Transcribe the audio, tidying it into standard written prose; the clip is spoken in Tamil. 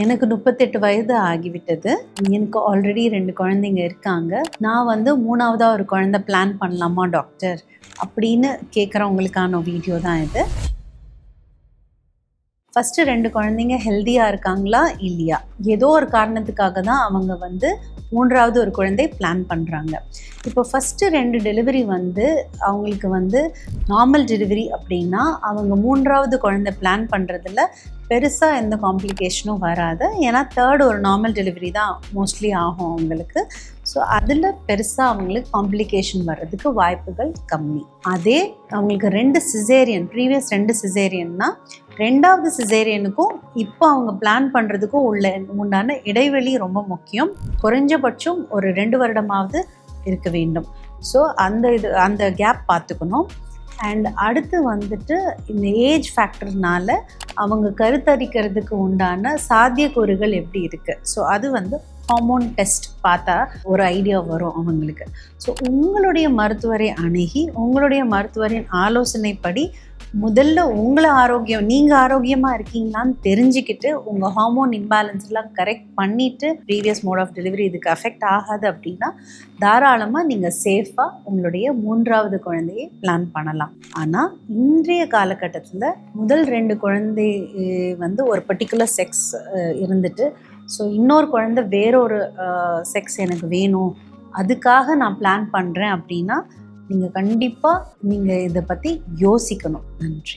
எனக்கு 38 வயது ஆகிவிட்டது. எனக்கு ஆல்ரெடி 2 குழந்தைங்க இருக்காங்க. நான் வந்து 3வதா ஒரு குழந்தை பிளான் பண்ணலாமா டாக்டர்? அப்படின்னு கேட்குறவங்களுக்கான வீடியோ தான் இது. ஃபஸ்ட்டு 2 குழந்தைங்க ஹெல்தியாக இருக்காங்களா இல்லையா? ஏதோ ஒரு காரணத்துக்காக தான் அவங்க வந்து 3வது ஒரு குழந்தை பிளான் பண்ணுறாங்க. இப்போ ஃபஸ்ட்டு 2 டெலிவரி வந்து அவங்களுக்கு வந்து நார்மல் டெலிவரி அப்படின்னா அவங்க 3வது குழந்தை பிளான் பண்ணுறதுல பெருசாக எந்த காம்ப்ளிகேஷனும் வராது. ஏன்னா 3rd ஒரு நார்மல் டெலிவரி தான் மோஸ்ட்லி ஆகும் அவங்களுக்கு. ஸோ அதில் பெருசாக அவங்களுக்கு காம்ப்ளிகேஷன் வர்றதுக்கு வாய்ப்புகள் கம்மி. அதே அவங்களுக்கு 2 சிசேரியன், ப்ரீவியஸ் 2 சிசேரியன்னா 2வது சிசேரியனுக்கும் இப்போ அவங்க பிளான் பண்ணுறதுக்கும் உண்டான இடைவெளி ரொம்ப முக்கியம். குறைஞ்சபட்சம் ஒரு 2 வருடமாவது இருக்க வேண்டும். ஸோ அந்த கேப் பார்த்துக்கணும். அண்ட் அடுத்து வந்துட்டு இந்த ஏஜ் ஃபேக்டர்னால அவங்க கருத்தரிக்கிறதுக்கு உண்டான சாத்தியக்கூறுகள் எப்படி இருக்குது. ஸோ அது வந்து ஹார்மோன் டெஸ்ட் பார்த்தா ஒரு ஐடியா வரும் அவங்களுக்கு. ஸோ உங்களுடைய மருத்துவரை அணுகி உங்களுடைய மருத்துவரின் ஆலோசனைப்படி முதல்ல நீங்கள் ஆரோக்கியமாக இருக்கீங்களான்னு தெரிஞ்சுக்கிட்டு உங்கள் ஹார்மோன் இம்பேலன்ஸ்லாம் கரெக்ட் பண்ணிவிட்டு ப்ரீவியஸ் மோட் ஆஃப் டெலிவரி இதுக்கு அஃபெக்ட் ஆகாது அப்படின்னா தாராளமாக நீங்கள் சேஃபாக உங்களுடைய 3வது குழந்தையை பிளான் பண்ணலாம். ஆனால் இன்றைய காலகட்டத்தில் முதல் 2 குழந்தை வந்து ஒரு பர்டிகுலர் செக்ஸ் இருந்துட்டு ஸோ இன்னொரு குழந்தை வேறொரு செக்ஸ் எனக்கு வேணும், அதுக்காக நான் பிளான் பண்ணுறேன் அப்படின்னா நீங்கள் கண்டிப்பாக இதை பற்றி யோசிக்கணும். நன்றி.